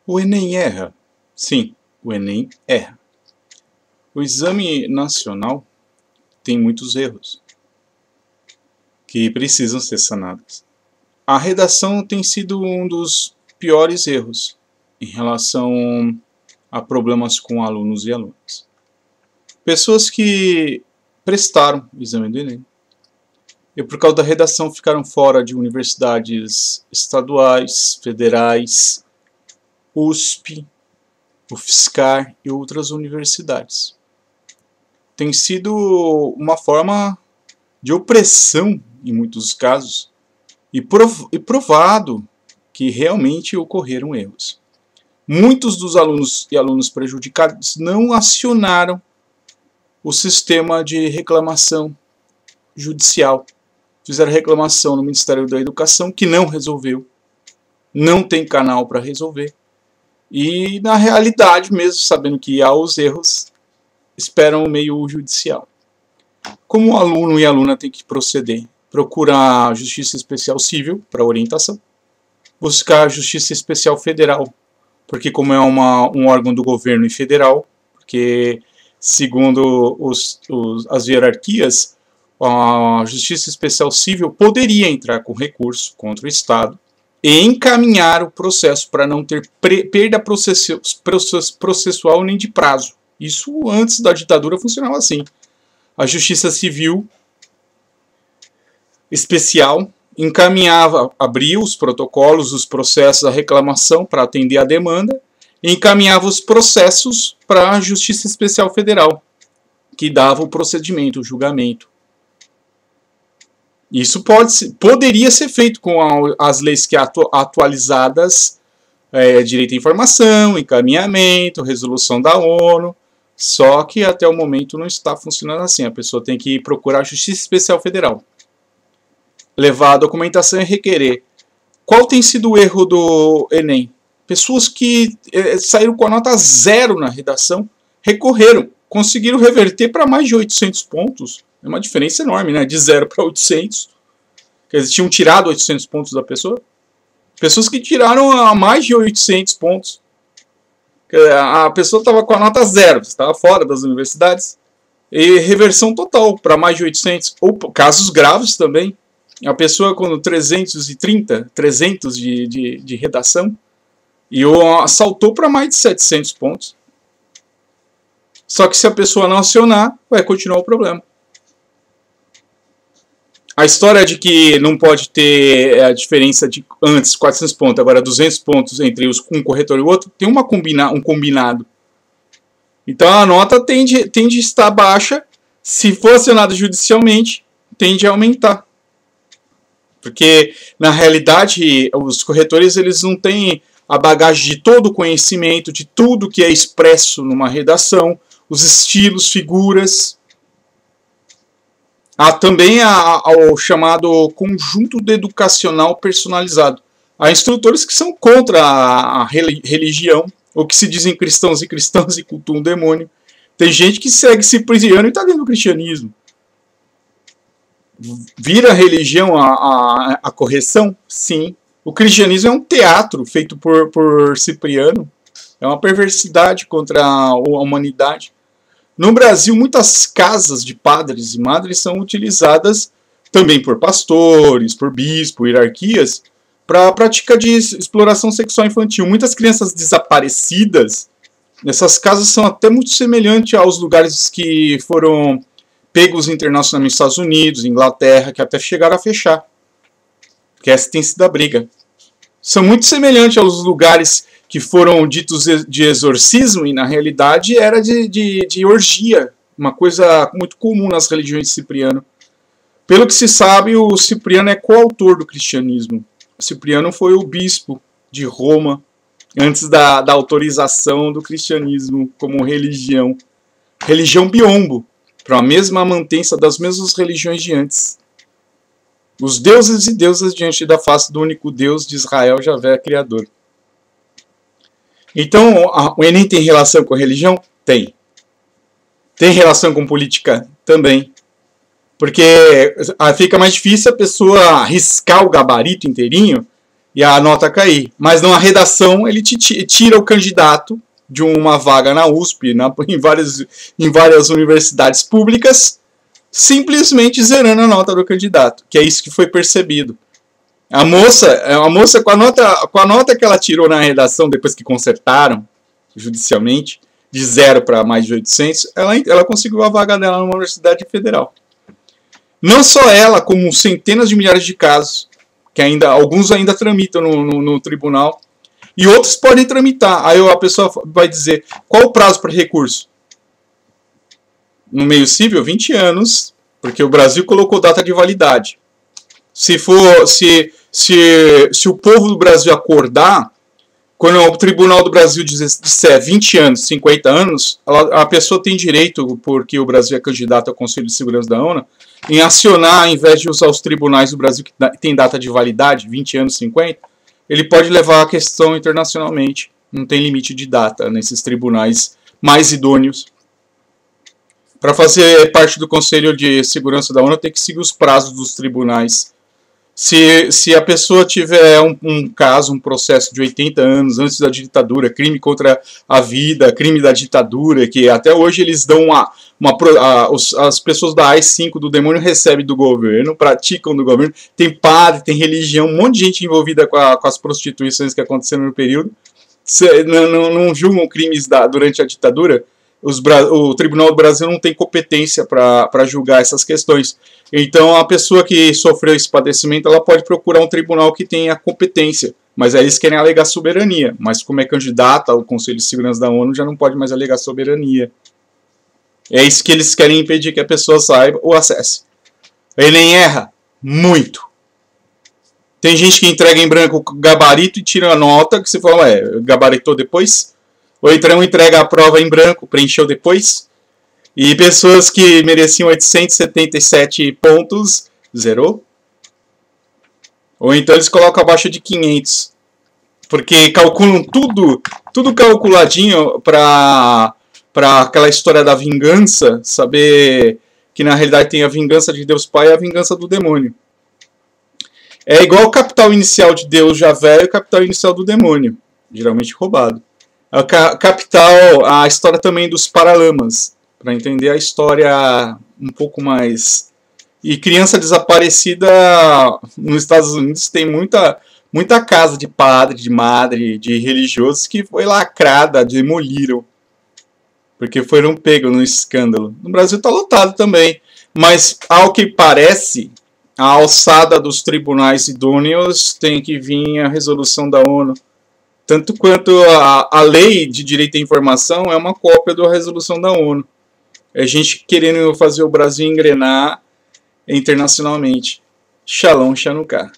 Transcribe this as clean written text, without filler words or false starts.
O Enem erra? Sim, o Enem erra. O Exame Nacional tem muitos erros que precisam ser sanados. A redação tem sido um dos piores erros em relação a problemas com alunos e alunas. Pessoas que prestaram o exame do Enem e por causa da redação ficaram fora de universidades estaduais, federais, USP, UFSCar e outras universidades. Tem sido uma forma de opressão em muitos casos e provado que realmente ocorreram erros. Muitos dos alunos e alunas prejudicados não acionaram o sistema de reclamação judicial. Fizeram reclamação no Ministério da Educação, que não resolveu, não tem canal para resolver. E, na realidade, mesmo sabendo que há os erros, esperam o meio judicial. Como o aluno e a aluna tem que proceder? Procurar a Justiça Especial Civil para orientação, buscar a Justiça Especial Federal, porque como é um órgão do governo e federal, porque segundo as hierarquias, a Justiça Especial Civil poderia entrar com recurso contra o Estado e encaminhar o processo para não ter perda processual nem de prazo. Isso antes da ditadura funcionava assim. A Justiça Civil Especial encaminhava, abria os protocolos, os processos, a reclamação para atender a demanda, e encaminhava os processos para a Justiça Especial Federal, que dava o procedimento, o julgamento. Isso poderia ser feito com as leis que atualizadas, direito à informação, encaminhamento, resolução da ONU, só que até o momento não está funcionando assim. A pessoa tem que procurar a Justiça Especial Federal, levar a documentação e requerer. Qual tem sido o erro do Enem? Pessoas que saíram com a nota 0 na redação, recorreram, conseguiram reverter para mais de 800 pontos. É uma diferença enorme, né? De 0 para 800. Quer dizer, tinham tirado 800 pontos da pessoa. Pessoas que tiraram a mais de 800 pontos. A pessoa estava com a nota 0, estava fora das universidades. E reversão total para mais de 800. Ou casos graves também. A pessoa com 300 de redação e saltou para mais de 700 pontos. Só que se a pessoa não acionar, vai continuar o problema. A história de que não pode ter a diferença de antes 400 pontos, agora 200 pontos entre um corretor e o outro, tem um combinado. Então a nota tende a estar baixa. Se for acionada judicialmente, tende a aumentar. Porque, na realidade, os corretores eles não têm a bagagem de todo o conhecimento, de tudo que é expresso numa redação, os estilos, figuras. Há também o chamado conjunto educacional personalizado. Há instrutores que são contra a religião, ou que se dizem cristãos e cultuam um demônio. Tem gente que segue Cipriano e está dentro do cristianismo. Vira a religião a correção? Sim. O cristianismo é um teatro feito por Cipriano. É uma perversidade contra a humanidade. No Brasil, muitas casas de padres e madres são utilizadas também por pastores, por bispos, hierarquias, para a prática de exploração sexual infantil. Muitas crianças desaparecidas, essas casas são até muito semelhantes aos lugares que foram pegos internacionalmente nos Estados Unidos, Inglaterra, que até chegaram a fechar. Que essa tem sido a briga. São muito semelhantes aos lugares que foram ditos de exorcismo e na realidade era de orgia. Uma coisa muito comum nas religiões de Cipriano. Pelo que se sabe, o Cipriano é coautor do cristianismo. O Cipriano foi o bispo de Roma antes da autorização do cristianismo como religião. Religião biombo. Para a mesma mantença das mesmas religiões de antes. Os deuses e deusas diante da face do único Deus de Israel, Javé, Criador. Então, o Enem tem relação com a religião? Tem. Tem relação com política? Também. Porque fica mais difícil a pessoa riscar o gabarito inteirinho e a nota cair. Mas numa redação ele tira o candidato de uma vaga na USP, em várias universidades públicas, simplesmente zerando a nota do candidato, que é isso que foi percebido. A moça com a nota que ela tirou na redação, depois que consertaram judicialmente, de 0 para mais de 800, ela conseguiu a vaga dela numa universidade federal. Não só ela, como centenas de milhares de casos, que alguns ainda tramitam no tribunal, e outros podem tramitar. Aí a pessoa vai dizer, qual o prazo para recurso? No meio civil, 20 anos, porque o Brasil colocou data de validade. Se o povo do Brasil acordar, quando o Tribunal do Brasil disser 20 anos, 50 anos, a pessoa tem direito, porque o Brasil é candidato ao Conselho de Segurança da ONU, em acionar, ao invés de usar os tribunais do Brasil que tem data de validade, 20 anos, 50, ele pode levar a questão internacionalmente. Não tem limite de data nesses tribunais mais idôneos. Para fazer parte do Conselho de Segurança da ONU, tem que seguir os prazos dos tribunais. Se a pessoa tiver um caso, um processo de 80 anos antes da ditadura, crime contra a vida, crime da ditadura, que até hoje eles dão as pessoas da AI-5 do demônio recebem do governo, praticam do governo, tem padre, tem religião, um monte de gente envolvida com as prostituições que aconteceram no período, não julgam crimes durante a ditadura. O Tribunal do Brasil não tem competência para julgar essas questões. Então, a pessoa que sofreu esse padecimento, ela pode procurar um tribunal que tenha competência. Mas aí eles querem alegar soberania. Mas como é candidata ao Conselho de Segurança da ONU, já não pode mais alegar soberania. É isso que eles querem impedir que a pessoa saiba ou acesse. Ele nem erra muito. Tem gente que entrega em branco o gabarito e tira a nota, que você fala, gabaritou depois? Ou então entrega a prova em branco, preencheu depois? E pessoas que mereciam 877 pontos, zerou. Ou então eles colocam abaixo de 500. Porque calculam tudo calculadinho para aquela história da vingança, saber que na realidade tem a vingança de Deus Pai e a vingança do demônio. É igual o capital inicial de Deus Javé e o capital inicial do demônio, geralmente roubado. A capital, a história também dos Paralamas, para entender a história um pouco mais. E criança desaparecida nos Estados Unidos tem muita casa de padre, de madre, de religiosos que foi lacrada, demoliram, porque foram pegos no escândalo. No Brasil está lotado também, mas ao que parece, a alçada dos tribunais idôneos tem que vir a resolução da ONU. Tanto quanto a lei de direito à informação é uma cópia da resolução da ONU. É gente querendo fazer o Brasil engrenar internacionalmente. Shalom, Chanukah.